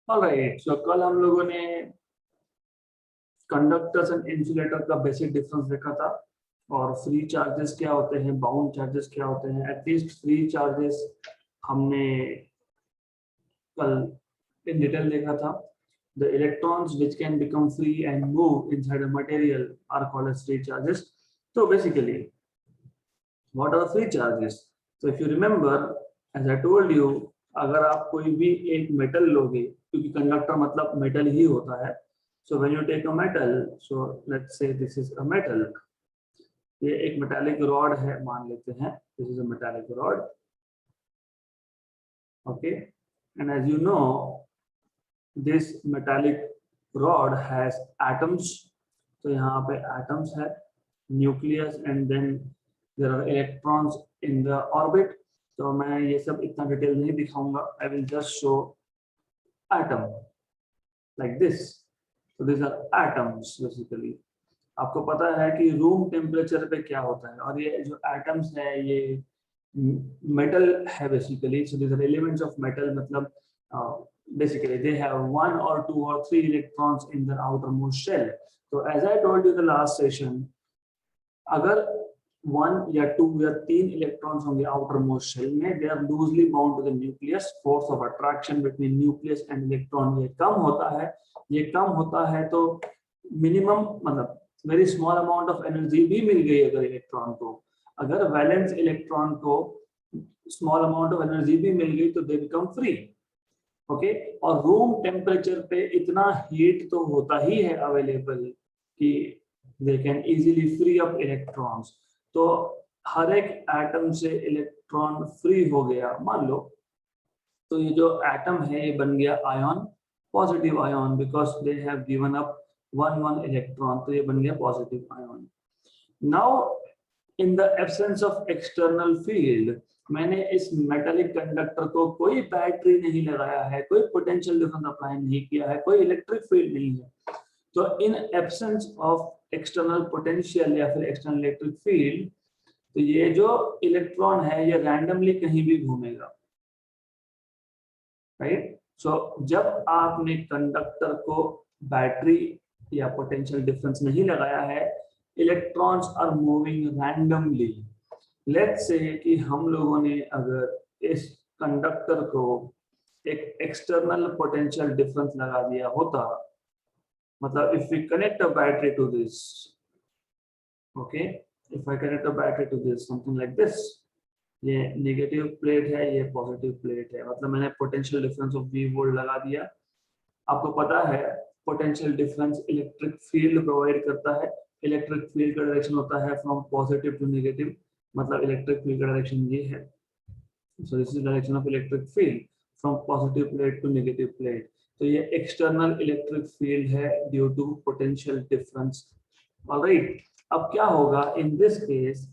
Alright, सो कल हम लोगों ने कंडक्टर्स एंड इंसुलेटर का बेसिक डिफरेंस देखा था और फ्री चार्जेस क्या होते हैं, बाउंड चार्जेस क्या होते हैं। एटलीस्ट फ्री चार्जेस हमने कल इन डिटेल देखा था। The electrons which can become free and move inside a material are called as free charges. So basically, what are the free charges? So if you remember, as I told you, अगर आप कोई भी एक metal लोगे, क्योंकि conductor मतलब metal ही होता है, so when you take a metal, so let's say this is a metal, ये एक मेटालिक रॉड है मान लेते हैं, this is a metallic rod, okay, and as you know, this metallic rod has atoms, तो यहाँ पे atoms है, nucleus, and then there are electrons in the orbit. तो मैं ये सब इतना डिटेल नहीं दिखाऊंगा, I will just show atom like this. So these are atoms basically. आपको पता है कि रूम टेम्परेचर पे क्या होता है, और ये जो एटम्स है ये मेटल है basically. So these are elements of metal, मतलब basically they have 1 or 2 or 3 electrons in the outermost shell. So as I told you in the last session, अगर 1 या 2 या 3 इलेक्ट्रॉन्स होंगे outermost shell में, they are loosely bound to the nucleus. Force of attraction between nucleus and electron ये कम होता है तो minimum मतलब very small amount of energy भी मिल गई अगर इलेक्ट्रॉन को. अगर वैलेंस इलेक्ट्रॉन को स्मॉल अमाउंट ऑफ एनर्जी भी मिल गई तो दे बिकम फ्री. ओके, और रूम टेम्परेचर पे इतना हीट तो होता ही है अवेलेबल कि they can easily free up electrons. तो हर एक एटम से इलेक्ट्रॉन फ्री हो गया मान लो, तो ये जो एटम है ये बन गया ion, positive ion, because they have given up 1 electron, तो ये बन गया positive ion. Now in the absence of external field, मैंने इस मेटालिक कंडक्टर को कोई बैटरी नहीं लगाया है, कोई पोटेंशियल डिफरेंस अप्लाई नहीं किया है, कोई इलेक्ट्रिक फील्ड नहीं है. तो in absence of external potential या फिर एक्सटर्नल इलेक्ट्रिक फील्ड, तो ये जो इलेक्ट्रॉन है ये रैंडमली कहीं भी घूमेगा, राइट. सो जब आपने कंडक्टर को बैटरी या पोटेंशियल डिफरेंस नहीं लगाया है, electrons are moving randomly. Let's say कि हम लोगों ने अगर इस कंडक्टर को एक एक्सटर्नल पोटेंशियल डिफरेंस लगा दिया होता, मतलब if we connect a battery to this, okay, if I connect a battery to this something like this, ये नेगेटिव प्लेट है, ये पॉजिटिव प्लेट है, मतलब मैंने potential difference of V volt लगा दिया. आपको पता है potential difference electric field provide करता है. इलेक्ट्रिक फील्ड का डायरेक्शन होता है फ्रॉम पॉजिटिव टू नेगेटिव, मतलब इलेक्ट्रिक फील्ड का डायरेक्शन ये है. So this is direction of electric field from positive plate to negative plate. तो ये एक्सटर्नल इलेक्ट्रिक फील्ड है due to potential difference. Alright, अब क्या होगा in this case,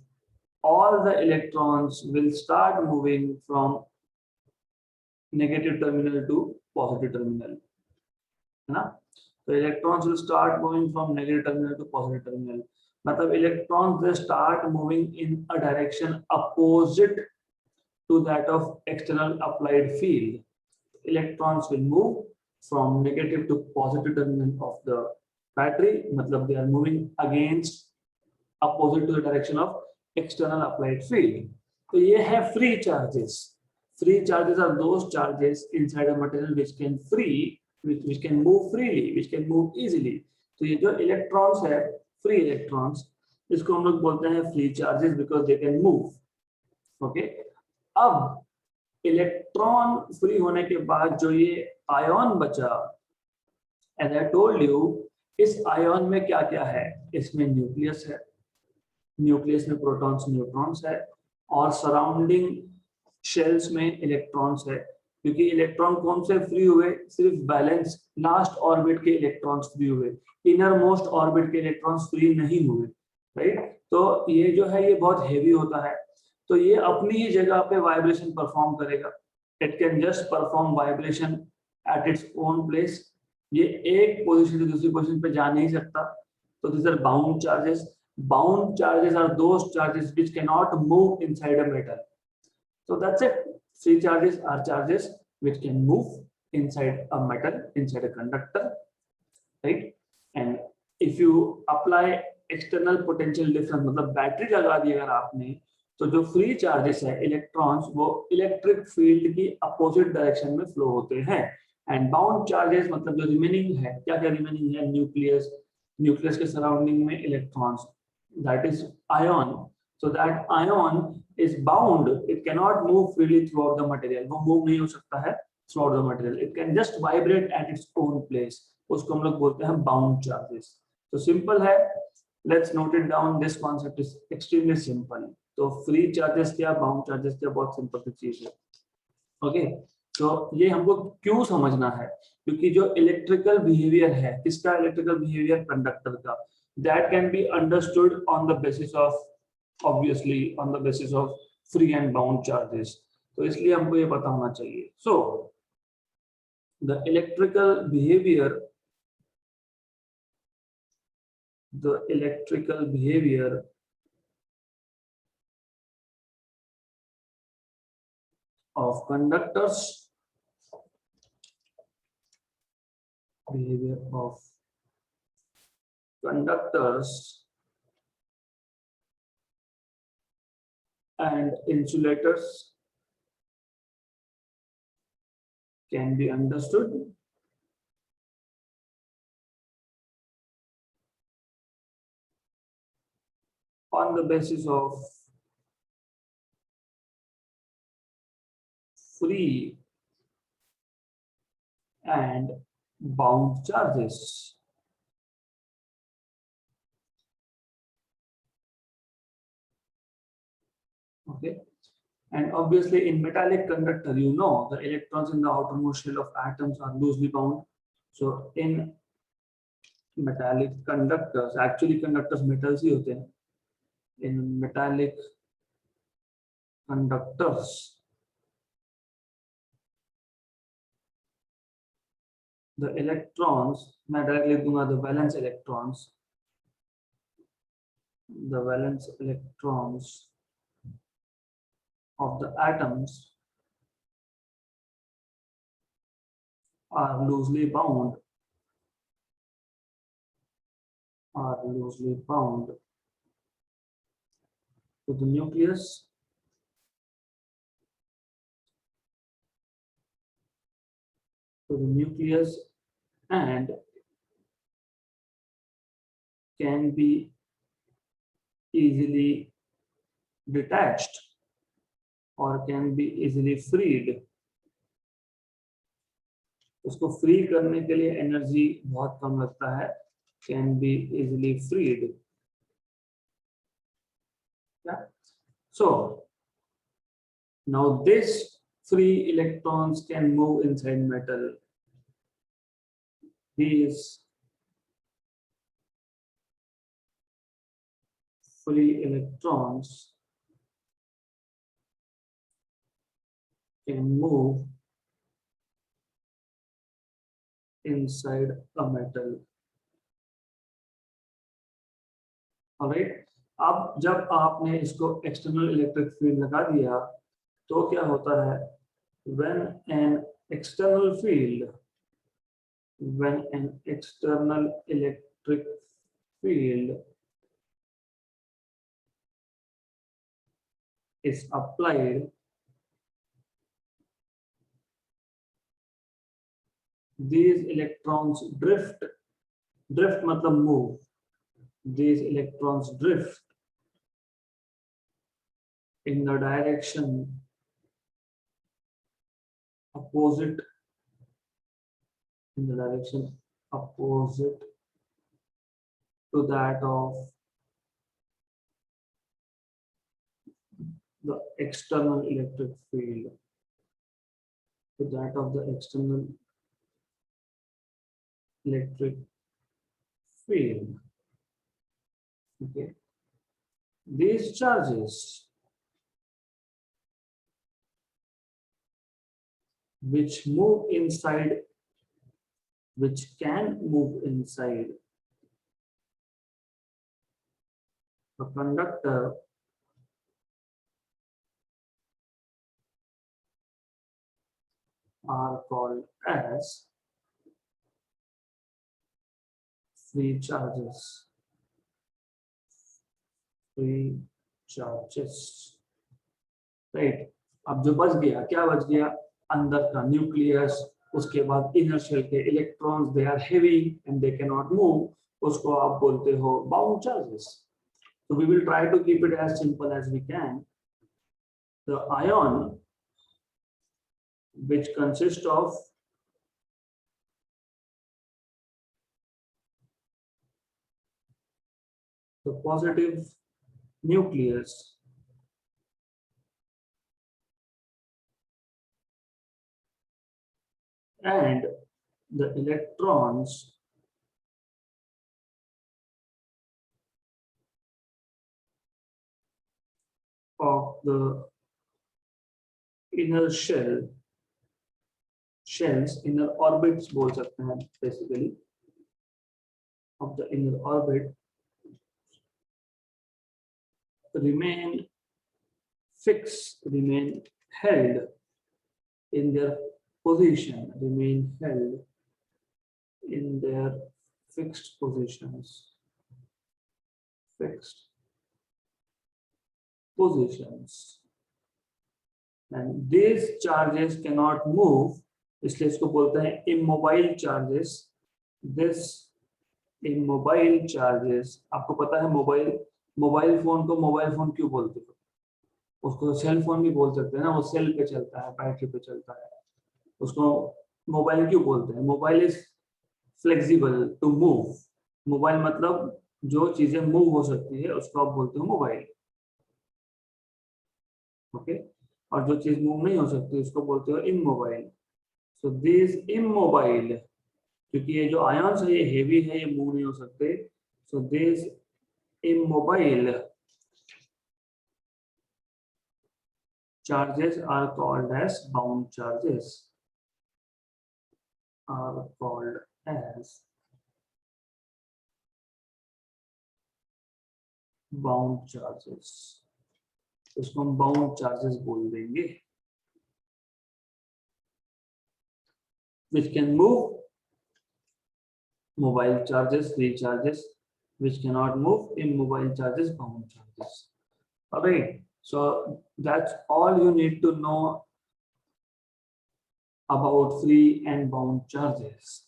all the electrons will start moving from negative terminal to positive terminal, है ना. तो electrons will start moving from negative terminal to positive terminal, मतलब electrons they start moving in a direction opposite to that of external applied field. Electrons will move from negative to positive terminal of the battery, मतलब they are moving against opposite to the direction of external applied field. So ये है free charges. Free charges are those charges inside a material which can which can move freely, which can move easily. तो ये जो electrons है, free electrons, इसको हम लोग बोलते हैं free charges because they can move. Okay? अब इलेक्ट्रॉन फ्री होने के बाद जो ये आयन बचा, as I told you, इस आयन में क्या क्या है, इसमें न्यूक्लियस है, न्यूक्लियस में प्रोटॉन्स न्यूट्रॉन्स है, और सराउंडिंग शेल्स में इलेक्ट्रॉन्स है. क्योंकि इलेक्ट्रॉन कौन से फ्री हुए, सिर्फ बैलेंस लास्ट ऑर्बिट के इलेक्ट्रॉन्स फ्री हुए, इनर मोस्ट ऑर्बिट के इलेक्ट्रॉन्स फ्री नहीं हुए, राइट. तो ये जो है ये बहुत हेवी होता है, तो ये अपनी ही जगह पे वाइब्रेशन परफॉर्म करेगा. It can just perform vibration at its own place. ये एक पोजीशन से दूसरी पोजीशन पे जा नहीं सकता. तो this are bound charges. Bound charges are those charges which cannot move inside a metal. So that's it. Free charges are charges which can move inside a metal, inside a conductor, right? And if you apply external potential difference, मतलब battery लगा दी अगर आपने, तो जो free charges है electrons वो electric field की opposite direction में फ्लो होते हैं. एंड बाउंड चार्जेस मतलब जो रिमेनिंग है, क्या क्या रिमेनिंग है, न्यूक्लियस, न्यूक्लियस के सराउंडिंग में electrons, that is ion. So that ion is bound. It cannot move freely throughout the material. वो move नहीं हो सकता है throughout the material. It can just vibrate at its own place. उसको हम लोग बोलते हैं bound charges. तो simple है. Let's note it down. This concept is extremely simple. तो free charges क्या, bound charges क्या, बहुत simple सी चीज है. Okay. तो ये हमको क्यों समझना है, क्योंकि जो इलेक्ट्रिकल बिहेवियर है, किसका इलेक्ट्रिकल बिहेवियर, कंडक्टर का, that can be understood on the basis of, obviously on the basis of free and bound charges. तो इसलिए हमको ये पता होना चाहिए. So the electrical behavior of conductors, and insulators can be understood on the basis of free and bound charges. Okay. And obviously in metallic conductor, you know, the electrons in the outermost shell of atoms are loosely bound. So in metallic conductors, actually conductors metals ही होते हैं. In metallic conductors, the electrons, मैं directly दूंगा the valence electrons of the atoms are loosely bound to the nucleus and can be easily detached or can be easily freed. उसको free करने के लिए energy बहुत कम लगता है. Can be easily freed. Yeah. So now this free electrons can move inside metal. These free electrons can move inside a metal. Alright. अब जब आपने इसको एक्सटर्नल इलेक्ट्रिक फील्ड लगा दिया तो क्या होता है, when an external electric field is applied, these electrons drift मतलब move, these electrons drift in the direction opposite to that of the external electric field, Okay. These charges which can move inside a conductor are called as free charges. Free charges. Right, अब जो बच गया, क्या बच गया, अंदर का nucleus, उसके बाद इनर शेल के electrons, they are heavy and they can not move, उसको आप बोलते हो bound charges. So we will try to keep it as simple as we can. The ion which consists of the positive nucleus and the electrons of the inner shells, inner orbits बोल सकते हैं basically, of the inner orbit remain fixed, remain held in their position, remain held in their fixed positions, fixed positions, and these charges cannot move, इसलिए इसको बोलते हैं immobile charges. This immobile charges, आपको पता है मोबाइल फोन को mobile phone क्यों बोलते हो, उसको सेल फोन भी बोल सकते हैं ना, वो सेल पे चलता है, बैटरी पे चलता है, उसको मोबाइल क्यों बोलते हैं, mobile is flexible to move, mobile मतलब जो चीजें मूव हो सकती है उसको आप बोलते हो मोबाइल, ओके, और जो चीज मूव नहीं हो सकती उसको बोलते हो इमोबाइल. सो दिस इमोबाइल, क्योंकि ये जो आयन्स है ये हेवी है, ये मूव नहीं हो सकते, so this immobile charges are called as bound charges, are called as bound charges. इसको हम bound charges बोल देंगे, which can move, mobile charges, free charges, which cannot move, immobile charges, bound charges. Alright, so that's all you need to know about free and bound charges.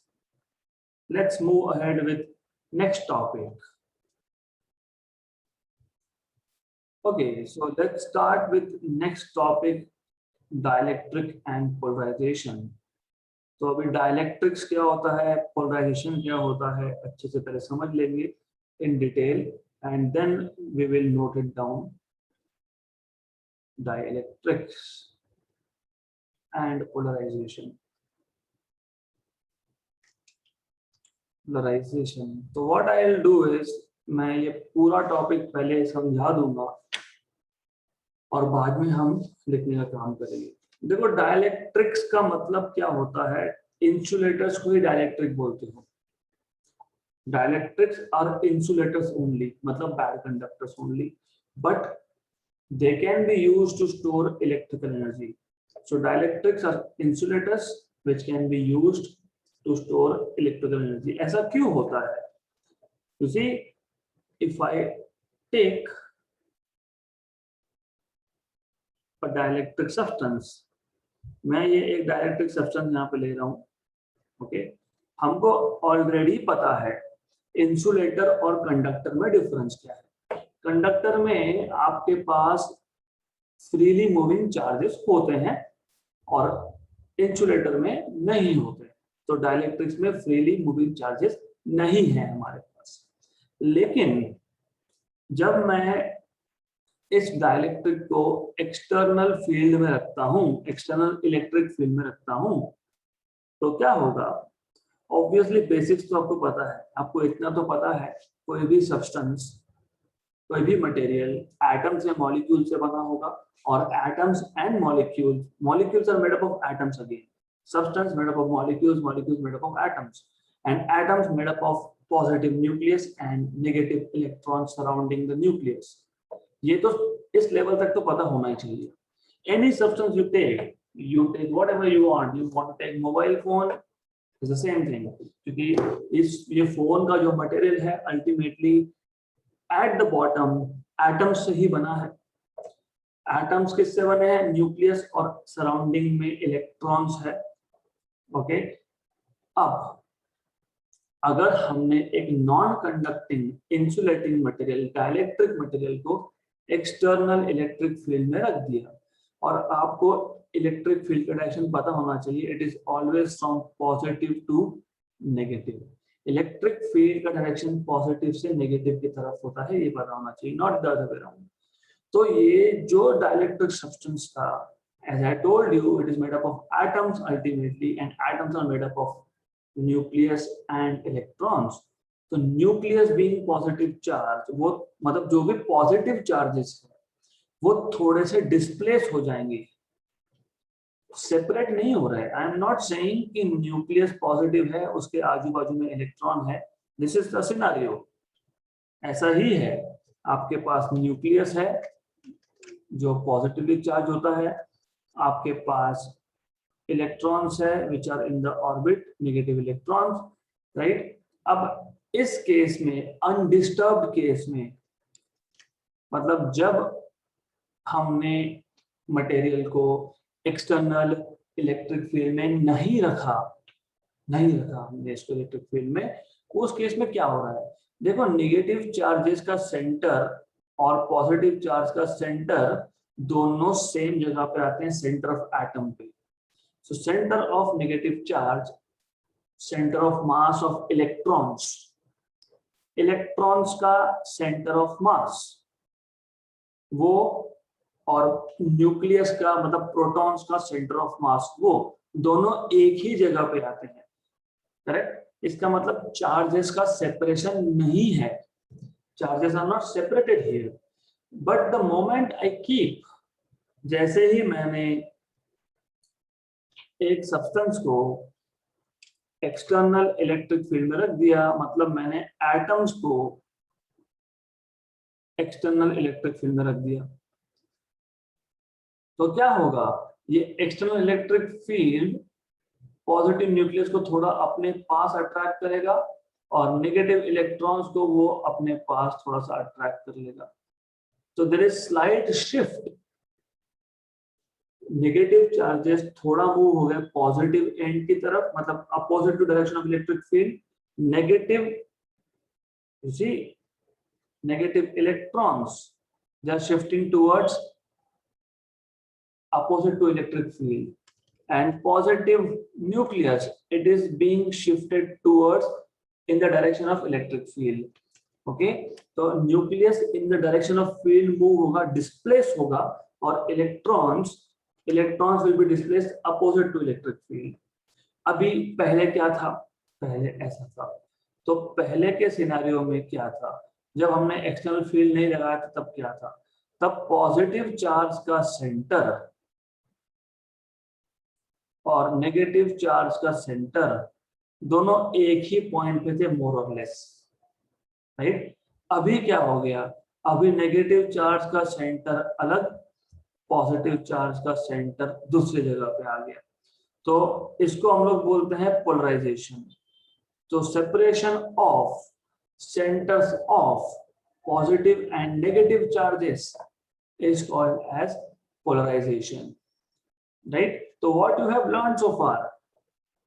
Let's move ahead with next topic. Okay, so let's start with next topic, dielectric and polarization. तो अभी dielectrics क्या होता है, polarisation क्या होता है, अच्छे से पहले समझ लेंगे in detail and then we will note it down. Dielectrics and polarization. Polarization. So what I will do is मैं ये पूरा टॉपिक पहले समझा दूंगा और बाद में हम लिखने का काम करेंगे. देखो डायलेक्ट्रिक्स का मतलब क्या होता है, इंसुलेटर्स को ही डायलेक्ट्रिक बोलते हो. Dielectrics are insulators only, मतलब bad conductors only, but they can be used to store electrical energy. So dielectrics are insulators which can be used to store electrical energy. ऐसा क्यों होता है? You see, if I take a dielectric substance, मैं ये एक dielectric substance यहाँ पे ले रहा हूँ, ओके, हमको ऑलरेडी पता है इंसुलेटर और कंडक्टर में डिफरेंस क्या है. कंडक्टर में आपके पास फ्रीली मूविंग चार्जेस होते हैं और इंसुलेटर में नहीं होते. तो डाइलेक्ट्रिक्स में फ्रीली मूविंग चार्जेस नहीं है हमारे पास. लेकिन जब मैं इस डाइलेक्ट्रिक को एक्सटर्नल फील्ड में रखता हूं, एक्सटर्नल इलेक्ट्रिक फील्ड में रखता हूं, तो क्या होगा, ऑब्वियसली बेसिक्स तो आपको पता है, आपको इतना तो पता है कोई भी सब्सटेंस, कोई भी मटेरियल एटम्स या मॉलिक्यूल से बना होगा, और atoms and molecules are made up of atoms again, substance made up of molecules made up of atoms, and atoms made up of positive nucleus and negative electrons surrounding the nucleus. ये तो इस level तक तो पता होना ही चाहिए. Any substance you take, you take whatever you want to take mobile phone, it's the same thing, क्योंकि ये फोन का जो मटेरियल है ultimately at the bottom atoms से ही बना है। एटम्स किससे बने हैं? न्यूक्लियस और सराउंडिंग में इलेक्ट्रॉन्स है। ओके, अब अगर हमने एक non conducting insulating material dielectric material को एक्सटर्नल इलेक्ट्रिक फील्ड में रख दिया, और आपको इलेक्ट्रिक फील्ड का डायरेक्शन पता होना चाहिए, it is always from positive to negative. Electric field का डायरेक्शन पॉजिटिव से नेगेटिव की तरफ होता है, ये पता होना चाहिए, not the other way around. तो ये जो डाइलेक्ट्रिक सब्सटेंस था, as I told you, it is made up of atoms ultimately, and atoms are made up of nucleus and electrons. तो न्यूक्लियस बीइंग पॉजिटिव चार्ज, वो मतलब जो भी positive charges है वो थोड़े से डिस्प्लेस हो जाएंगे, सेपरेट नहीं हो रहे। आई एम नॉट सेइंग कि न्यूक्लियस पॉजिटिव है, उसके आजू बाजू में इलेक्ट्रॉन है, दिस इज द सिनेरियो। ऐसा ही है, आपके पास न्यूक्लियस है जो पॉजिटिवली चार्ज होता है, आपके पास इलेक्ट्रॉन्स है which are in the orbit, negative electrons, right. अब इस केस में, अनडिस्टर्ब्ड केस में, मतलब जब हमने मटेरियल को एक्सटर्नल इलेक्ट्रिक फील्ड में नहीं रखा हमने इसको इलेक्ट्रिक फील्ड में, उस केस में क्या हो रहा है? देखो, नेगेटिव चार्जेस का सेंटर और पॉजिटिव चार्ज का सेंटर दोनों सेम जगह पे आते हैं, सेंटर ऑफ एटम पे। So centre of negative charge, centre of mass of electrons, electrons का सेंटर ऑफ मास वो, और न्यूक्लियस का मतलब प्रोटॉन्स का सेंटर ऑफ मास, वो दोनों एक ही जगह पे आते हैं, करेक्ट। इसका मतलब चार्जेस का सेपरेशन नहीं है, charges are not separated here, but the moment I keep, जैसे ही मैंने एक सब्सटेंस को एक्सटर्नल इलेक्ट्रिक फील्ड में रख दिया, मतलब मैंने एटम्स को एक्सटर्नल इलेक्ट्रिक फील्ड में रख दिया, तो क्या होगा? ये external electric field positive nucleus को थोड़ा अपने पास अट्रैक्ट करेगा और नेगेटिव इलेक्ट्रॉन्स को वो अपने पास थोड़ा सा अट्रैक्ट कर लेगा। तो there is slight shift, negative charges थोड़ा मूव हो गए पॉजिटिव एंड की तरफ, मतलब opposite to direction of electric field. Negative, you see, negative electrons they are shifting towards opposite to electric field, and positive nucleus, it is being shifted towards in the direction of electric field. Okay, तो nucleus in the direction of field move होगा, displace होगा, और electrons will be displaced opposite to electric field. अभी पहले क्या था? पहले ऐसा था। तो पहले के सिनेरियो में क्या था? जब हमने एक्सटर्नल फील्ड नहीं लगाया था तब क्या था? तब पॉजिटिव चार्ज का सेंटर और नेगेटिव चार्ज का सेंटर दोनों एक ही पॉइंट पे थे, मोर और लेस, राइट। अभी क्या हो गया? अभी नेगेटिव चार्ज का सेंटर अलग, पॉजिटिव चार्ज का सेंटर दूसरी जगह पे आ गया, तो इसको हम लोग बोलते हैं पोलराइजेशन। तो separation of centres of positive and negative charges is called as polarisation, right. तो what you have learn so far,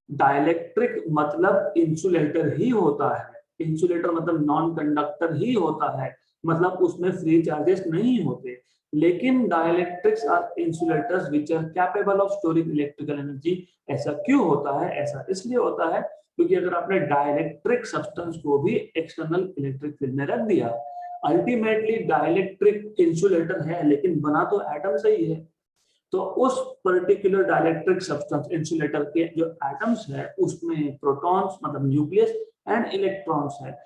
dielectric मतलब इंसुलेटर ही होता है, इंसुलेटर मतलब नॉन कंडक्टर ही होता है, मतलब उसमें फ्री चार्जेस नहीं होते। लेकिन dielectrics are insulators which are capable of storing electrical energy. ऐसा क्यों होता है? ऐसा इसलिए होता है क्योंकि अगर आपने डाइलेक्ट्रिक सब्सटेंस को भी एक्सटर्नल इलेक्ट्रिक फील्ड में रख दिया, अल्टीमेटली डाइलेक्ट्रिक इंसुलेटर है लेकिन बना तो एटम से ही है, तो उस पर्टिकुलर डाइलेक्ट्रिक सब्सटेंस इंसुलेटर के जो एटम्स है उसमें प्रोटॉन्स मतलब न्यूक्लियस एंड इलेक्ट्रॉन्स है।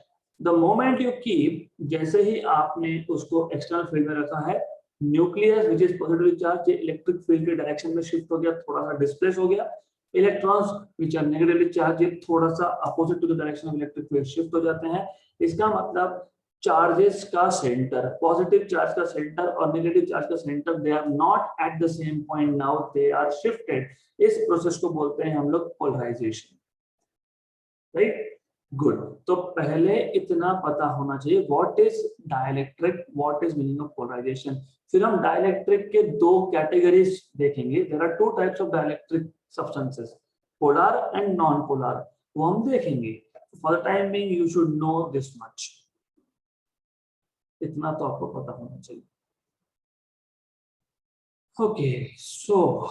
द मोमेंट यू कीप, जैसे ही आपने उसको एक्सटर्नल फील्ड में रखा है, nucleus which is positively charge electric field के डायरेक्शन में शिफ्ट हो गया, थोड़ा सा डिस्प्लेस हो गया। Electrons which are negatively charge थोड़ा सा opposite to the direction of electric field shift हो जाते हैं। इसका मतलब चार्जेस का सेंटर, पॉजिटिव चार्ज का सेंटर और नेगेटिव चार्ज का centre, they are not at the same point, now they are shifted. इस प्रोसेस को बोलते हैं हम लोग पोलराइजेशन, राइट। गुड। तो पहले इतना पता होना चाहिए what is dielectric, what is meaning of polarization. फिर हम डाइलेक्ट्रिक के दो कैटेगरीज देखेंगे। There are two types of dielectric substances, polar and non polar, वो हम देखेंगे। For the time being you should know this much, इतना तो आपको पता होना चाहिए। Okay, so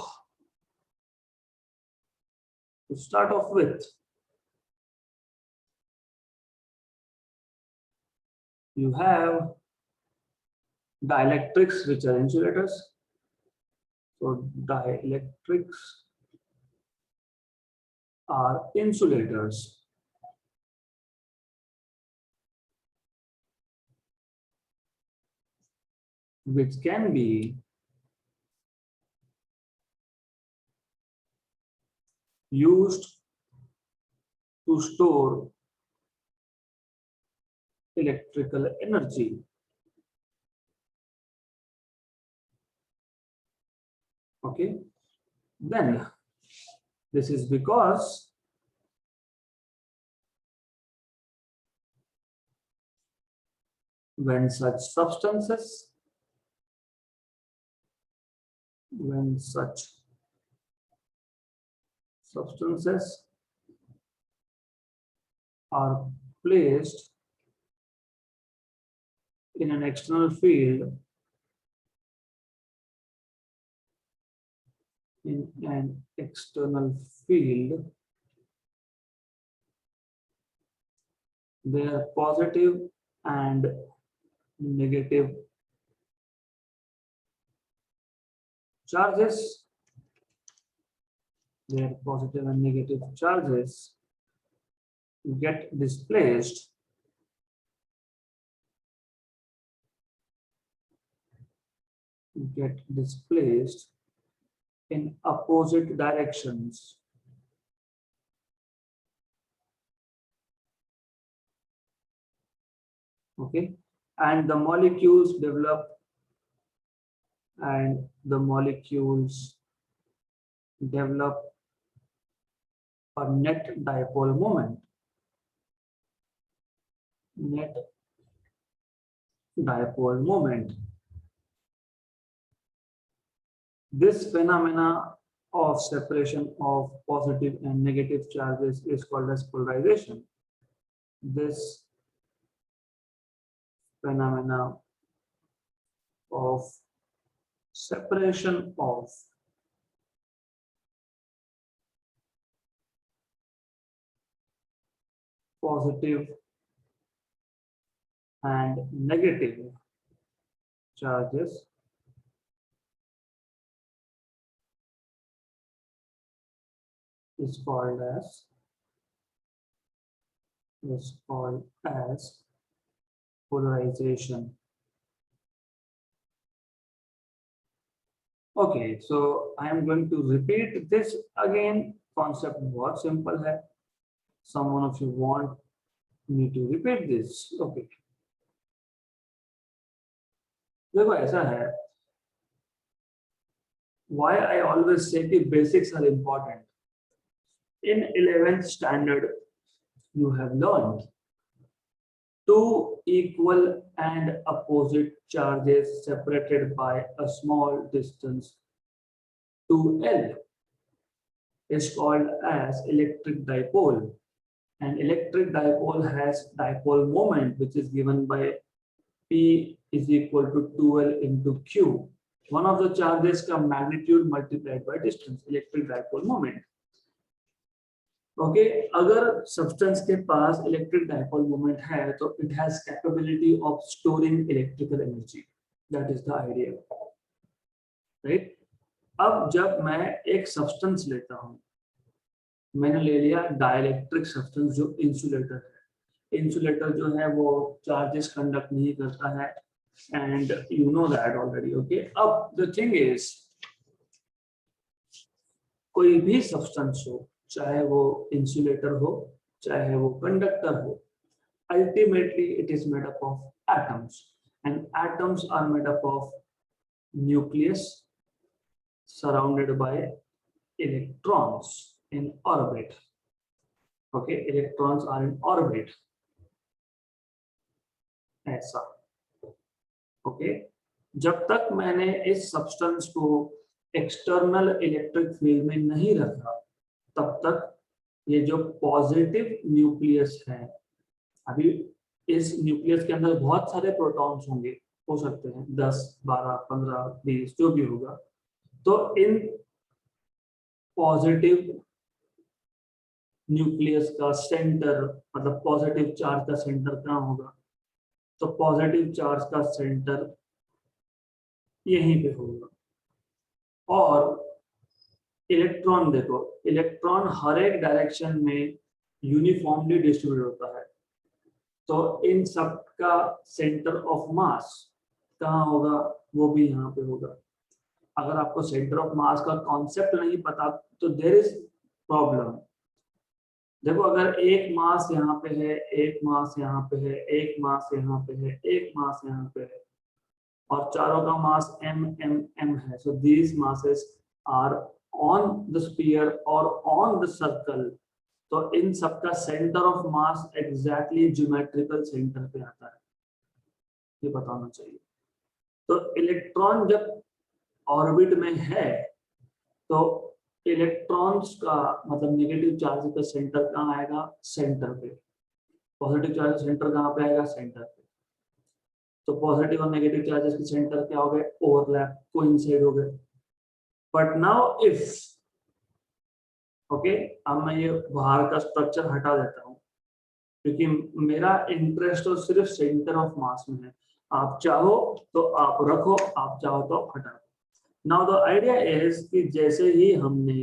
to start off with, you have dielectrics which are insulators. So dielectrics are insulators. Which can be used to store electrical energy. Okay, then this is because when such substances are placed in an external field, their positive and negative charges, get displaced in opposite directions. Okay, and the molecules develop a net dipole moment. This phenomena of separation of positive and negative charges is called as polarization. This phenomena of separation of positive and negative charges is called as polarization. Okay, so I am going to repeat this again. Concept बहुत simple है. Someone of you want me to repeat this? Okay. देखो ऐसा है. Why I always say कि basics are important. In 11th standard, you have learned two equal and opposite charges separated by a small distance 2L is called as electric dipole. An electric dipole has dipole moment, which is given by P is equal to 2L into Q. One of the charges का magnitude multiplied by distance, electric dipole moment. Okay, अगर substance के पास electric dipole moment है, तो it has capability of storing electrical energy. That is the idea, right? अब जब मैं एक substance लेता हूँ, मैंने ले लिया डाइलेक्ट्रिक सब्सटेंस जो इंसुलेटर है. इंसुलेटर जो है वो चार्जेस कंडक्ट नहीं करता है, and you know that already. Okay, अब द थिंग इज, कोई भी सब्सटेंस हो, चाहे वो इंसुलेटर हो चाहे वो कंडक्टर हो, ultimately it is made up of atoms, and atoms are made up of nucleus surrounded by electrons in orbit. Okay, electrons are in orbit, ऐसा. ओके, जब तक मैंने इस सब्सटेंस को एक्सटर्नल इलेक्ट्रिक फील्ड में नहीं रखा, तब तक ये जो पॉजिटिव न्यूक्लियस है, अभी इस न्यूक्लियस के अंदर बहुत सारे प्रोटॉन्स होंगे, हो सकते हैं 10, 12, 15, 20 जो भी होगा. तो इन पॉजिटिव न्यूक्लियस का सेंटर, मतलब पॉजिटिव चार्ज का सेंटर कहाँ होगा? तो पॉजिटिव चार्ज का सेंटर यहीं पे होगा. और इलेक्ट्रॉन देखो, इलेक्ट्रॉन हर एक डायरेक्शन में यूनिफॉर्मली डिस्ट्रीब्यूट होता है. तो इन सब का सेंटर ऑफ मास कहाँ होगा? वो भी यहाँ पे होगा. अगर आपको सेंटर ऑफ मास का कॉन्सेप्ट नहीं पता तो देयर इज प्रॉब्लम. देखो, अगर एक मास यहाँ पे है, एक मास यहाँ पे है, एक मास यहाँ पे है, एक मास यहाँ पे है, और चारों का मास m m m है, so these masses are on the sphere or on the circle. तो इन सबका centre of mass exactly geometrical centre पे आता है, ये बताना चाहिए. तो इलेक्ट्रॉन जब ऑर्बिट में है तो इलेक्ट्रॉन्स का मतलब नेगेटिव चार्ज का सेंटर कहाँ आएगा? सेंटर पे. पॉजिटिव चार्ज सेंटर कहाँ पे आएगा? सेंटर पे. तो पॉजिटिव और नेगेटिव चार्जेस के सेंटर क्या हो गए? ओवरलैप, कोइंसाइड हो गए. बट नाउ इफ, ओके, अब मैं ये बाहर का स्ट्रक्चर हटा देता हूँ क्योंकि मेरा इंटरेस्ट तो सिर्फ सेंटर ऑफ मास में है. आप चाहो तो आप रखो, आप चाहो तो आप हटा दो. नाउ द आइडिया इज कि जैसे ही हमने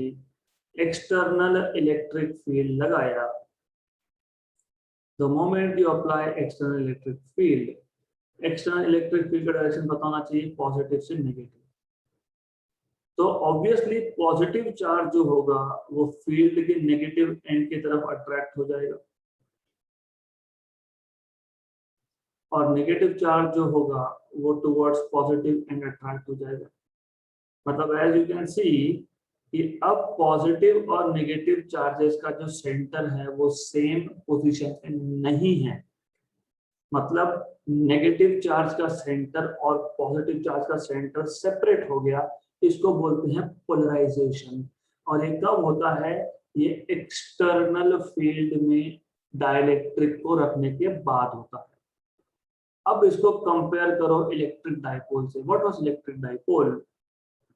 एक्सटर्नल इलेक्ट्रिक फील्ड लगाया, the moment you apply external electric field, external electric field का डायरेक्शन बताना चाहिए पॉजिटिव से नेगेटिव. तो ऑब्वियसली पॉजिटिव चार्ज जो होगा वो फील्ड के नेगेटिव एंड की तरफ अट्रैक्ट हो जाएगा, और नेगेटिव चार्ज जो होगा वो टुवर्ड्स पॉजिटिव एंड अट्रैक्ट हो जाएगा. मतलब एज यू कैन सी कि अब पॉजिटिव और नेगेटिव चार्जेस का जो सेंटर है वो सेम पोजीशन पे नहीं है. मतलब नेगेटिव चार्ज का सेंटर और पॉजिटिव चार्ज का सेंटर सेपरेट हो गया. इसको बोलते हैं पोलराइजेशन. और ये कब होता है? ये एक्सटर्नल फील्ड में डाइलेक्ट्रिक को रखने के बाद होता है. अब इसको कंपेयर करो इलेक्ट्रिक डाइपोल से. What was electric dipole?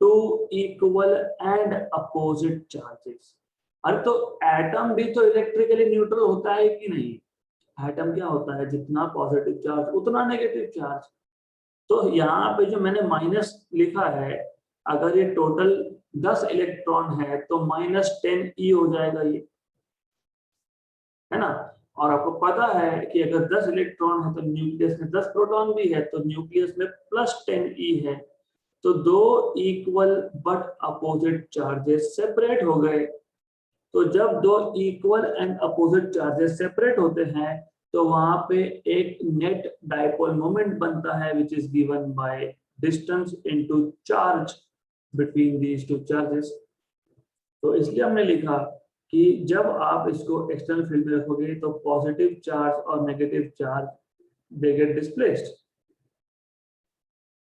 Two equal and opposite charges. अरे तो एटम भी तो इलेक्ट्रिकली न्यूट्रल होता है कि नहीं? एटम क्या होता है? जितना पॉजिटिव चार्ज उतना नेगेटिव चार्ज. तो यहाँ पे जो मैंने माइनस लिखा है, अगर ये टोटल 10 इलेक्ट्रॉन है तो -10e हो जाएगा ये, है ना? और आपको पता है कि अगर 10 इलेक्ट्रॉन है तो न्यूक्लियस में 10 प्रोटॉन भी है, तो न्यूक्लियस में +10e है. तो दो equal but opposite charges separate हो गए. तो जब दो equal and opposite charges separate होते हैं तो वहां पे एक नेट डाइपोल मोमेंट बनता है which is given by distance into charge between these two charges. तो इसलिए हमने लिखा कि जब आप इसको एक्सटर्नल फील्ड में रखोगे तो पॉजिटिव चार्ज और negative charge they get displaced,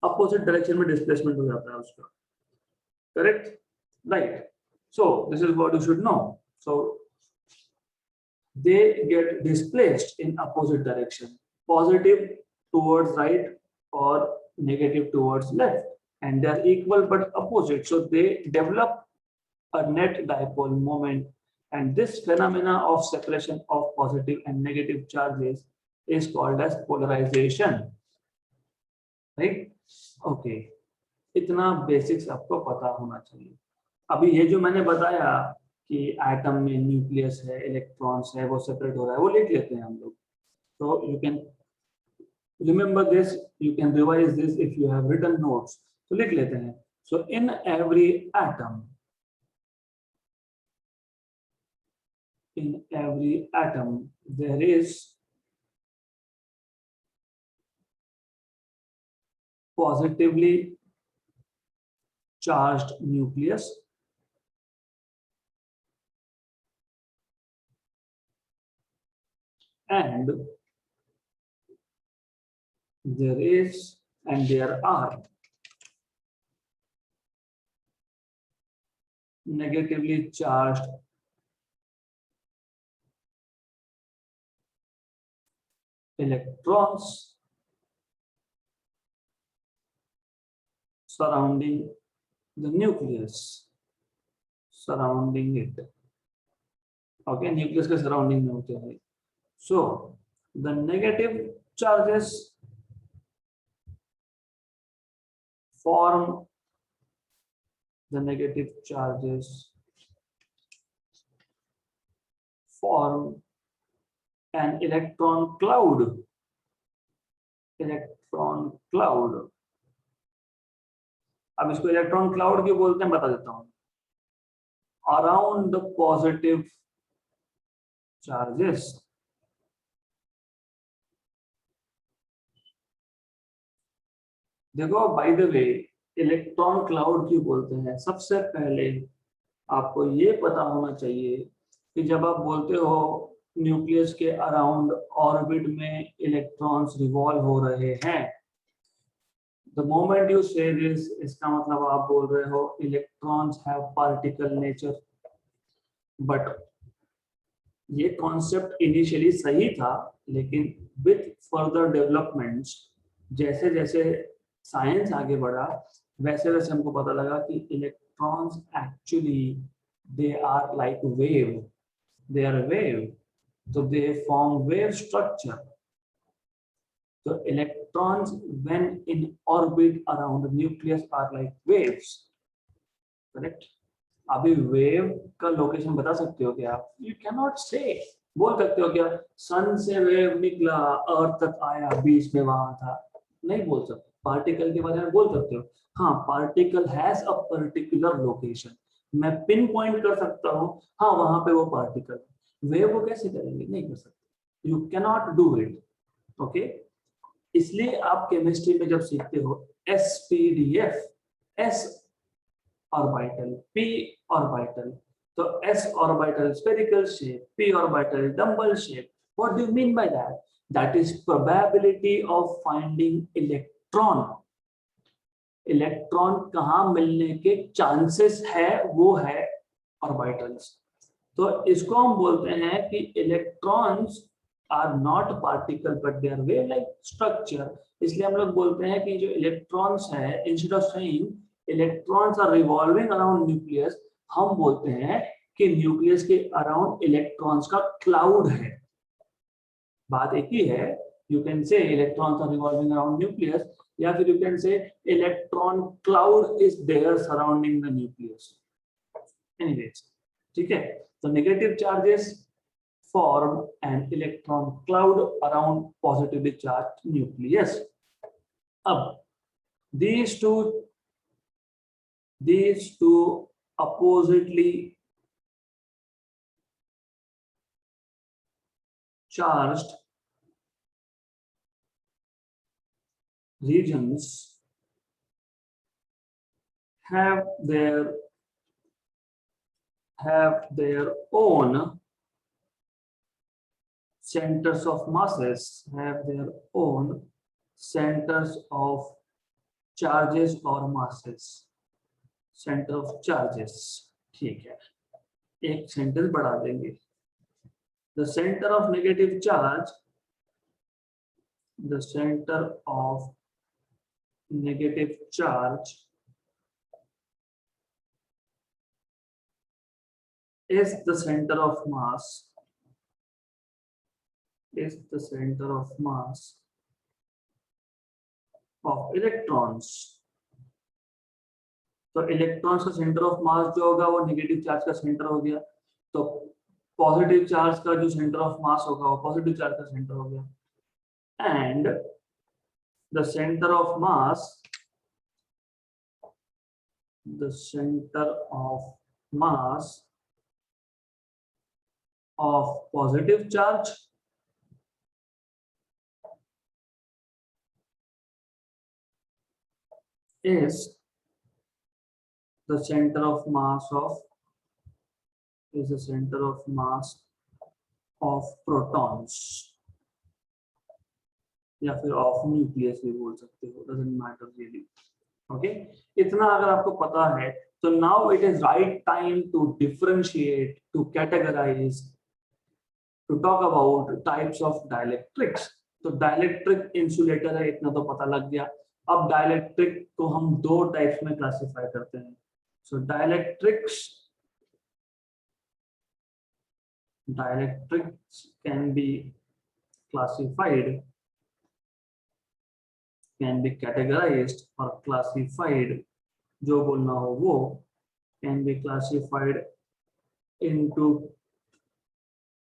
opposite direction में डिस्प्लेसमेंट हो जाता है उसका. Correct? Right. So this is what you should no. So they get displaced in opposite direction, positive towards right or negative towards left, and they are equal but opposite, so they develop a net dipole moment, and this phenomena of separation of positive and negative charges is called as polarization. Right? Okay, इतना basics आपको पता होना चाहिए. अभी ये जो मैंने बताया कि एटम में न्यूक्लियस है, इलेक्ट्रॉन्स है, वो सेपरेट हो रहा है, वो लिख लेते हैं हम लोग. तो you can remember this, you can revise this if you have written notes. तो लिख लेते हैं. So in every atom there is positively charged nucleus and there are negatively charged electrons surrounding the nucleus, surrounding it. Okay, nucleus के surrounding में होते हैं. So the negative charges form an electron cloud. अब इसको electron cloud क्यों बोलते हैं बता देता हूं. अराउंड द पॉजिटिव चार्जेस देखो, by the way electron cloud क्यों बोलते हैं, सबसे पहले आपको ये पता होना चाहिए कि जब आप बोलते हो न्यूक्लियस के अराउंड ऑर्बिट में इलेक्ट्रॉन्स रिवॉल्व हो रहे हैं, द मोमेंट यू से दिस, इसका मतलब आप बोल रहे हो electrons have particle nature. But ये कॉन्सेप्ट इनिशियली सही था, लेकिन विथ फर्दर डेवलपमेंट्स, जैसे जैसे साइंस आगे बढ़ा, वैसे वैसे हमको पता लगा कि electrons actually they are like wave, they are a wave, so they form wave structure. So electrons when in orbit around the nucleus are like waves, correct? अभी वेव का लोकेशन बता सकते हो क्या? You cannot say. बोल सकते हो क्या सन से वेव निकला अर्थ तक आया बीच में वहां था? नहीं बोल सकते. पार्टिकल के बारे में बोल सकते हो, हाँ particle has a particular location, मैं पिन पॉइंट कर सकता हूँ, हाँ वहां पे वो पार्टिकल. वेव को कैसे करेंगे? नहीं कर सकते. You cannot do it. Okay, इसलिए आप केमिस्ट्री में जब सीखते हो SPDF, S orbital, P orbital, तो S orbital spherical shape, P orbital dumbbell shape. What do you mean by that? That is probability of finding electron. Electron कहाँ मिलने के चांसेस है, वो है ऑर्बिटल्स. तो इसको हम बोलते हैं कि electrons are not particle but they are wave like structure. इसलिए हम लोग बोलते हैं कि जो इलेक्ट्रॉन्स है, instead of saying electrons are revolving around nucleus, हम बोलते हैं कि न्यूक्लियस के अराउंड इलेक्ट्रॉन्स का क्लाउड है. बात एक ही है. You can say electrons are revolving around nucleus, या फिर you can say electron cloud is there surrounding the nucleus. Anyways, ठीक है. So negative charges form an electron cloud around positively charged nucleus. अब these two oppositely charged regions have their own centers of masses, have their own centers of charges or masses. Center of charges, ठीक है, एक sentence बढ़ा देंगे. The center of negative charge, the center of negative charge is the center of mass, is the center of mass of electrons. तो electrons का centre of मास जो होगा वो नेगेटिव चार्ज का सेंटर हो गया. तो पॉजिटिव चार्ज का जो सेंटर ऑफ मास होगा वो पॉजिटिव चार्ज का सेंटर हो गया. And the centre of mass, the center of mass of positive charge is the center of mass of protons, या फिर ऑफ न्यूक्लियस भी बोल सकते हो, डजंट मैटर रियली। ओके, इतना अगर आपको पता है तो now it is right time to differentiate, to categorize, to talk about types of dielectrics. तो डाइलेक्ट्रिक इंसुलेटर है, इतना तो पता लग गया। अब डाइलेक्ट्रिक को हम दो टाइप्स में क्लासिफाई करते हैं। So dielectrics can be classified, can be categorized or classified, जो बोलना हो वो, can be classified into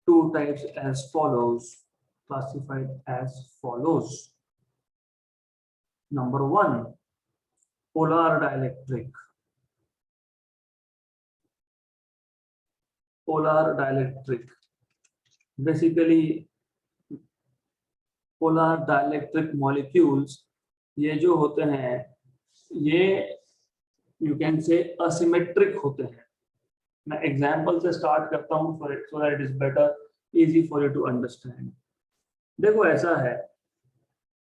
two types as follows, classified as follows. Number one, polar dielectric. Polar dielectric, basically polar dielectric molecules, ये जो होते हैं ये you can से असिमेट्रिक होते हैं। मैं एग्जांपल से स्टार्ट करता हूँ for it, so that it is better easy for you to understand. देखो ऐसा है,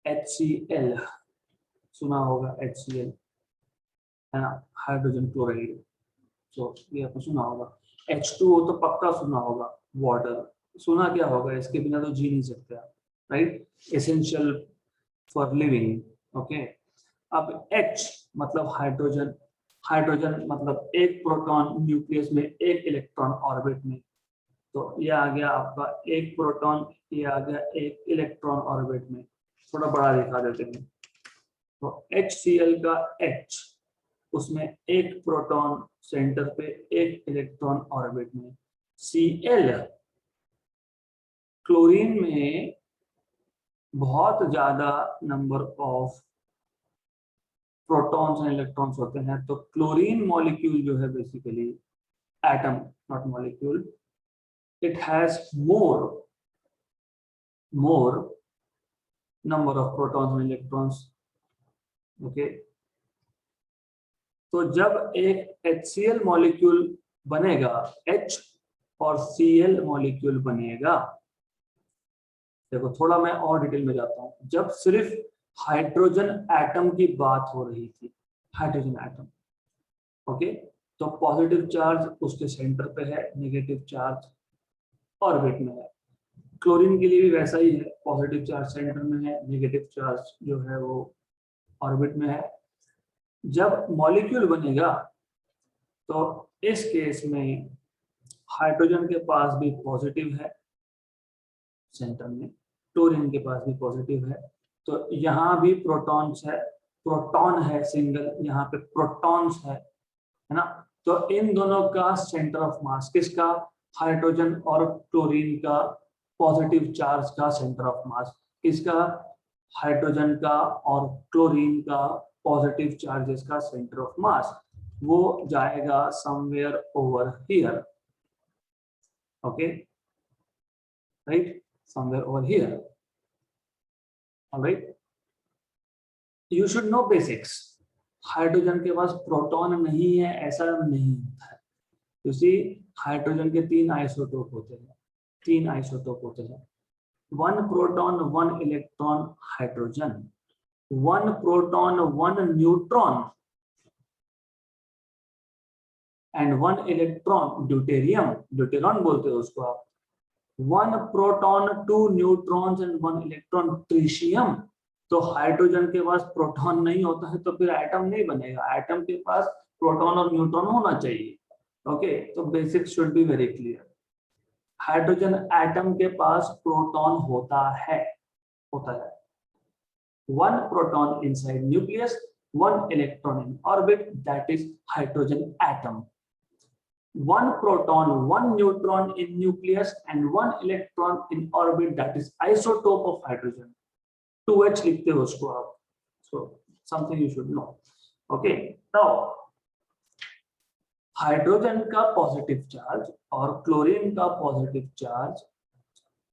HCl सुना होगा, HCl है ना, हाइड्रोजन क्लोराइड। तो ये आपने सुना होगा। H2O तो पक्का सुना होगा, वाटर। सुना क्या होगा, इसके बिना तो जी नहीं सकते आप, right, essential for living. Okay, अब H मतलब हाइड्रोजन, हाइड्रोजन मतलब एक प्रोटॉन न्यूक्लियस में, एक इलेक्ट्रॉन ऑर्बिट में। तो ये आ गया आपका एक प्रोटॉन, ये आ गया एक इलेक्ट्रॉन ऑर्बिट में। थोड़ा बड़ा दिखा देते हैं। तो HCl का H, उसमें एक प्रोटॉन सेंटर पे, एक इलेक्ट्रॉन ऑर्बिट में। Cl, क्लोरीन में बहुत ज्यादा number of protons and electrons होते हैं। तो क्लोरीन मॉलिक्यूल जो है basically atom, not molecule, it has more number of protons and electrons. Okay, तो जब एक HCl मॉलिक्यूल बनेगा, H और Cl मॉलिक्यूल बनेगा, देखो थोड़ा मैं और डिटेल में जाता हूं। जब सिर्फ हाइड्रोजन एटम की बात हो रही थी, हाइड्रोजन एटम, ओके, तो पॉजिटिव चार्ज उसके सेंटर पे है, नेगेटिव चार्ज ऑर्बिट में है। क्लोरीन के लिए भी वैसा ही है, पॉजिटिव चार्ज सेंटर में है, नेगेटिव चार्ज जो है वो ऑर्बिट में है। जब मॉलिक्यूल बनेगा तो इस केस में हाइड्रोजन के पास भी पॉजिटिव है सेंटर में, क्लोरीन के पास भी पॉजिटिव है। तो यहाँ भी प्रोटॉन्स है, प्रोटॉन है सिंगल, यहाँ पे प्रोटॉन्स है ना। तो इन दोनों का सेंटर ऑफ मास किसका, हाइड्रोजन और क्लोरीन का पॉजिटिव चार्ज का सेंटर ऑफ मास किसका, हाइड्रोजन का और क्लोरीन का पॉजिटिव चार्जेस का सेंटर ऑफ मास, वो जाएगा somewhere over here. Okay, right, somewhere over here. All right, you should know basics. Hydrogen के पास प्रोटॉन नहीं है ऐसा नहीं होता है। You see, हाइड्रोजन के तीन आइसोटोप होते हैं, तीन आइसोटोप होते हैं। One proton one electron hydrogen, one proton one neutron and one electron deuterium, deuteron बोलते हो उसको आप। One proton two neutrons and one electron tritium. तो हाइड्रोजन के पास प्रोटॉन नहीं होता है तो फिर एटम नहीं बनेगा, एटम के पास प्रोटॉन और न्यूट्रॉन होना चाहिए। ओके, तो basic should be very clear. Hydrogen atom के पास प्रोटॉन होता है, one proton inside nucleus, one electron in orbit, that is hydrogen atom. One proton, one neutron in nucleus and one electron in orbit, that is isotope of hydrogen. 2H लिखते हो उसको आप, so something you should know. Okay, now hydrogen का positive charge और chlorine का positive charge,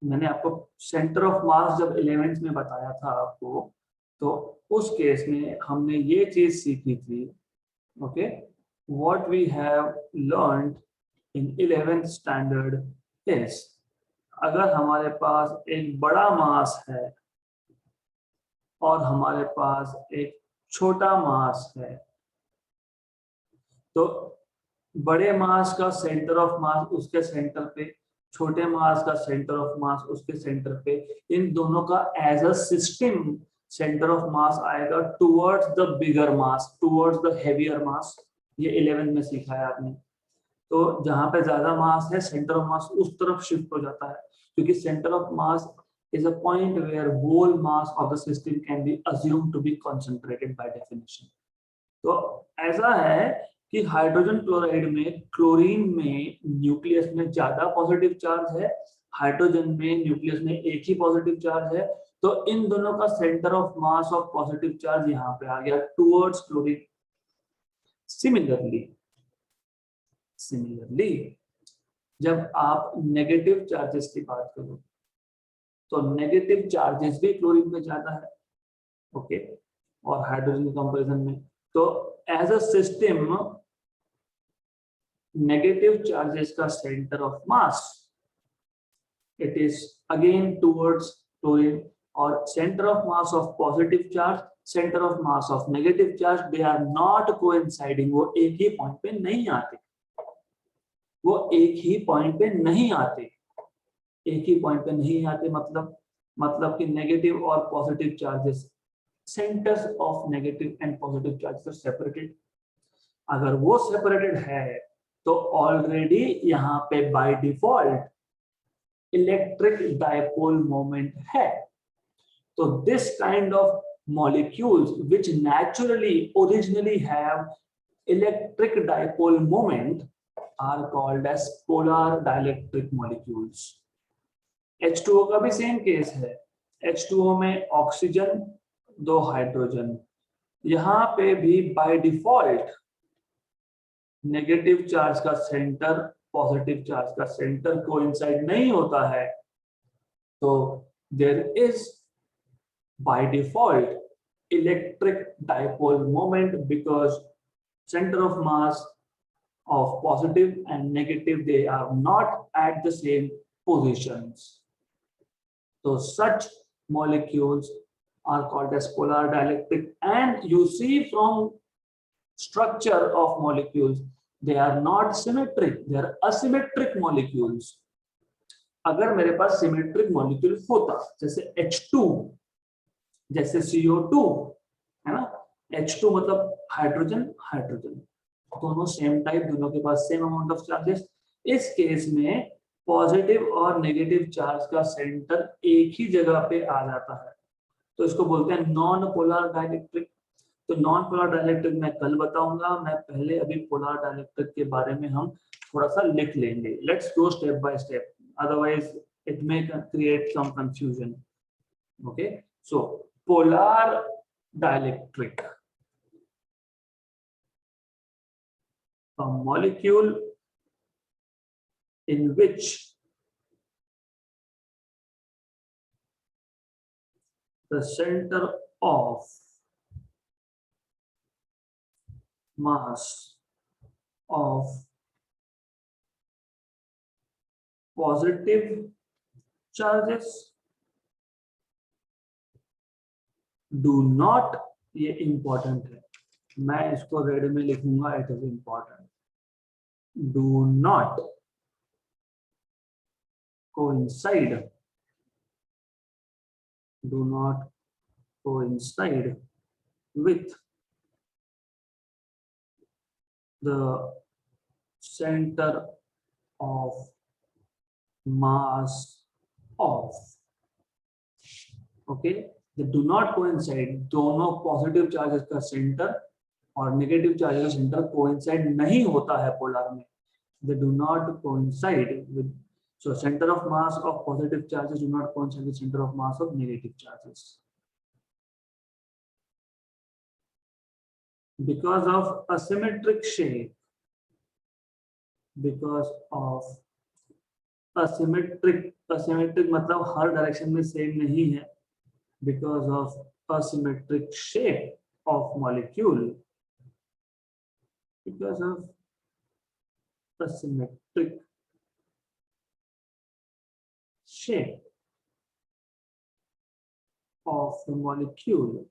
मैंने आपको centre of मास जब एलिमेंट्स में बताया था आपको, तो उस केस में हमने ये चीज सीखी थी, okay, what we have learned in 11th standard is, अगर हमारे पास एक बड़ा मास है और हमारे पास एक छोटा मास है, तो बड़े मास का सेंटर ऑफ मास उसके सेंटर पे, छोटे मास का सेंटर ऑफ मास उसके सेंटर पे, इन दोनों का as a system centre of mass आएगा towards the bigger mass, towards the heavier mass. ये 11 में सीखा है आपने। तो जहां पे ज्यादा मास है सेंटर ऑफ मास उस तरफ शिफ्ट हो जाता है, क्योंकि centre of mass is a point where whole mass of the system can be assumed to be concentrated by definition. तो ऐसा है कि हाइड्रोजन क्लोराइड में, क्लोरीन में न्यूक्लियस में ज्यादा पॉजिटिव चार्ज है, हाइड्रोजन में न्यूक्लियस में एक ही पॉजिटिव चार्ज है, तो इन दोनों का centre of mass of positive charge यहाँ पे आ गया टुवर्ड्स क्लोरीन। सिमिलरली जब आप नेगेटिव चार्जेस की बात करो तो नेगेटिव चार्जेस भी क्लोरीन में ज्यादा है, ओके, और हाइड्रोजन के कंपैरिजन में। तो as a system negative charges का centre of mass it is again towards chlorine, और centre of mass of positive charge, centre of mass of negative charge, they are not coinciding, वो एक ही point पे नहीं आते, वो एक ही पॉइंट पे नहीं आते, एक ही पॉइंट पे नहीं आते, मतलब कि नेगेटिव और positive charges, centres of negative and positive charges are separated. अगर वो सेपरेटेड है तो ऑलरेडी यहाँ पे by default electric dipole moment है। तो this kind of molecules which naturally originally have electric dipole moment are called as polar dielectric molecules. H2O का भी सेम केस है, H2O में ऑक्सीजन, 2 हाइड्रोजन, यहाँ पे भी बाय डिफॉल्ट नेगेटिव चार्ज का सेंटर पॉजिटिव चार्ज का सेंटर कोइंसाइड नहीं होता है, तो there is by default electric dipole moment because centre of mass of positive and negative, they are not at the same positions. So such molecules are called as polar dielectric, and you see from structure of molecules they are not symmetric, they are asymmetric molecules. अगर मेरे पास symmetric molecule होता जैसे H2, जैसे CO2 है ना, H2 मतलब hydrogen hydrogen, दोनों same type, दोनों के पास सेम अमाउंट ऑफ चार्जेस, इस केस में पॉजिटिव और नेगेटिव चार्ज का सेंटर एक ही जगह पे आ जाता है, तो इसको बोलते हैं नॉन पोलर डाइलेक्ट्रिक। तो नॉन पोलर डाइलेक्ट्रिक मैं कल बताऊंगा, मैं पहले अभी पोलर डाइलेक्ट्रिक के बारे में हम थोड़ा सा लिख लेंगे। Let's go step by step, otherwise it may create some confusion. Okay, so polar dielectric, a molecule in which the center of mass of positive charges do not, ये इंपॉर्टेंट है, मैं इसको रेड में लिखूंगा, it is important, do not coincide, do not coincide with the center of mass of, okay, they do not coincide, दोनों positive charges का centre और negative charges का सेंटर कोइंसाइड नहीं होता है पोलर में, they do not coincide with, so center of mass of positive charges do not coincide with center of mass of negative charges because of asymmetric shape, because of asymmetric मतलब हर direction में same नहीं है, because of asymmetric shape of molecule, because of asymmetric shape of the molecule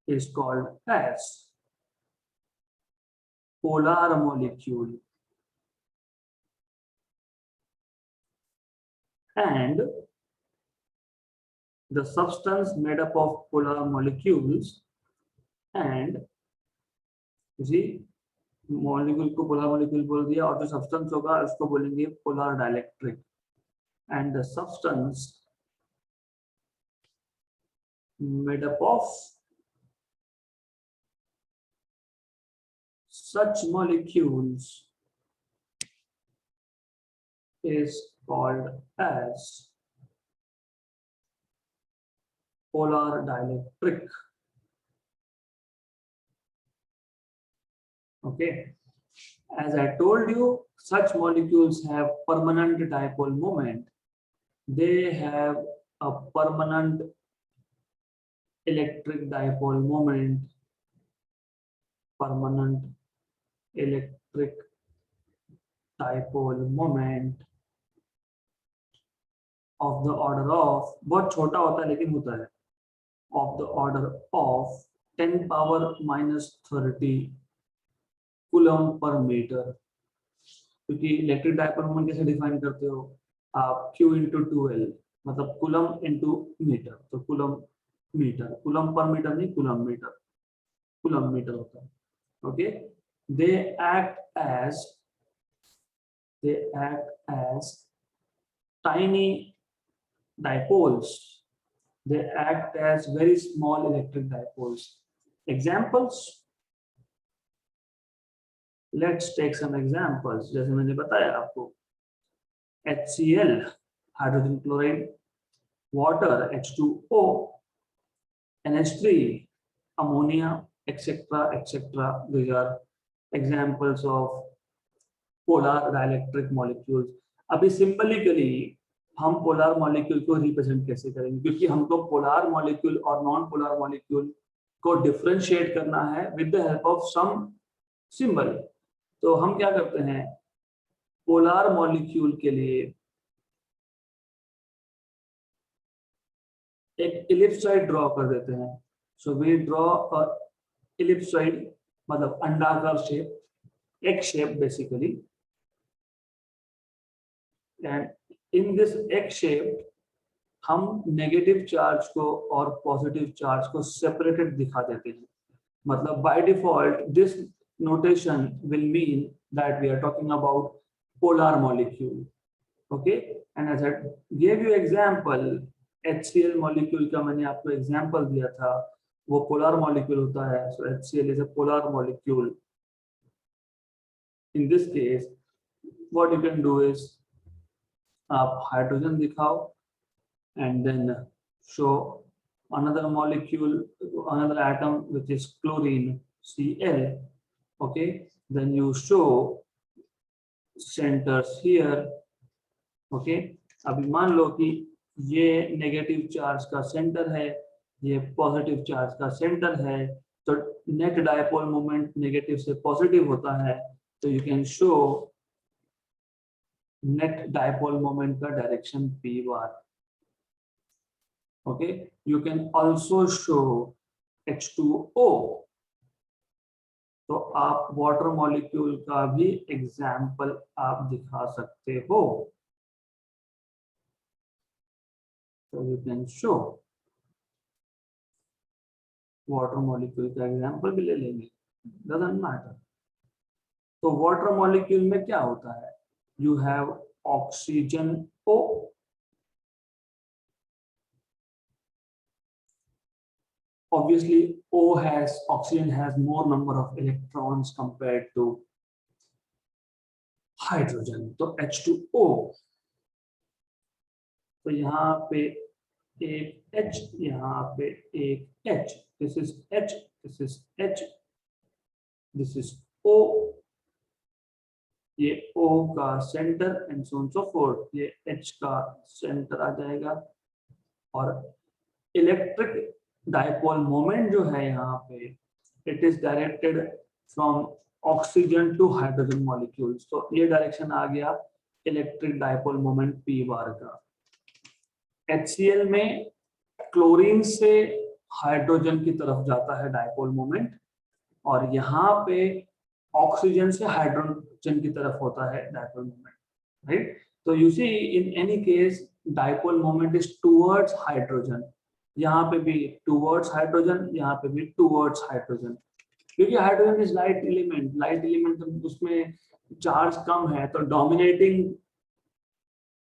is called as polar molecule. And the substance made up of polar molecules, and you see molecule को polar molecule बोल दिया, और जो substance होगा उसको बोलेंगे polar dielectric. And the substance made up of such molecules is called as polar dielectric. Okay, as I told you, such molecules have permanent dipole moment. They have a permanent electric dipole moment, permanent electric dipole moment of the order of, बहुत छोटा होता है लेकिन होता है, of the order of 10 power minus 30 coulomb per metre. क्योंकि electric dipole moment कैसे define करते हो आप, Q इंटू 2L, मतलब कूलम इंटू मीटर, तो coulomb metre, coulomb per metre नहीं, कूलम मीटर, कूलम मीटर होता है. Okay, they act as tiny dipoles. They act as very small electric dipoles. Examples, let's take some examples. जैसे मैंने बताया आपको, HCl hydrogen chloride, water H2O, NH3 ammonia, etc etc. These are examples of polar dielectric molecules. अभी सिंबलिकली हम polar molecule को represent कैसे करेंगे, क्योंकि हमको पोलर मॉलिक्यूल और नॉन पोलर मॉलिक्यूल को डिफरेंशिएट करना है with the help of some symbol. तो हम क्या करते हैं, पोलर मॉलिक्यूल के लिए एक इलिप्सॉइड ड्रॉ कर देते हैं. So we draw a ellipsoid, मतलब अंडाकार शेप, एक shape basically, and in this एक शेप हम नेगेटिव चार्ज को और पॉजिटिव चार्ज को सेपरेटेड दिखा देते हैं. मतलब by default this notation will mean that we are talking about polar molecule. Okay, and as I gave you example, HCl molecule का मैंने आपको example दिया था, वो polar molecule होता है. So HCl is a polar molecule. In this case, what you can do is आप hydrogen दिखाओ and then show another molecule, another atom which is chlorine, Cl. Okay, then you show centers here. Okay, अभी मान लो कि ये negative charge का centre है, ये positive charge का सेंटर है, तो नेट डाइपोल मोमेंट नेगेटिव से पॉजिटिव होता है, तो you can show net dipole moment का direction p bar. Okay, you can also show H2O. तो आप वाटर मॉलिक्यूल का भी एग्जाम्पल आप दिखा सकते हो. तो you can show water molecule का एग्जाम्पल भी ले लेंगे, डजंट मैटर. तो वाटर मॉलिक्यूल में क्या होता है, you have oxygen O. Obviously, oxygen has more number of electrons compared to hydrogen. तो H2O, तो यहाँ पे एक H, यहाँ पे एक H. This is H, this is H, this is O. ये O का centre and so on so forth, ये H का सेंटर आ जाएगा। और इलेक्ट्रिक डाइपोल मोमेंट जो है यहाँ पे, it is directed from oxygen to hydrogen molecules. तो ये डायरेक्शन आ गया electric dipole moment P bar का। HCl में क्लोरीन से हाइड्रोजन की तरफ जाता है डाइपोल मोमेंट, और यहाँ पे ऑक्सीजन से हाइड्रोजन की तरफ होता है डाइपोल मोमेंट, राइट। तो you see in any case dipole moment is towards hydrogen, यहाँ पे भी टुवर्ड्स हाइड्रोजन, यहाँ पे भी टुवर्ड्स हाइड्रोजन, क्योंकि hydrogen is light element. Light element तो उसमें चार्ज कम है, तो डोमिनेटिंग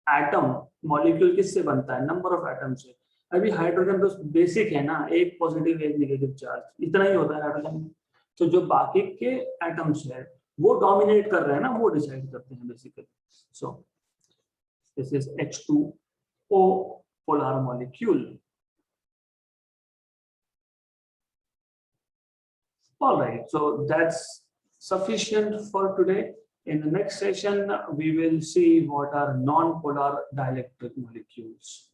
एटम मॉलिक्यूल किससे बनता है, नंबर ऑफ एटम से। अभी हाइड्रोजन तो बेसिक है ना, एक पॉजिटिव एक नेगेटिव चार्ज, इतना ही होता है हाइड्रोजन। तो जो बाकी के एटम्स है वो डोमिनेट कर रहे हैं ना, वो डिसाइड करते हैं basically. So this is H2O polar molecule. All right, so that's sufficient for today. In the next session, we will see what are non-polar dielectric molecules.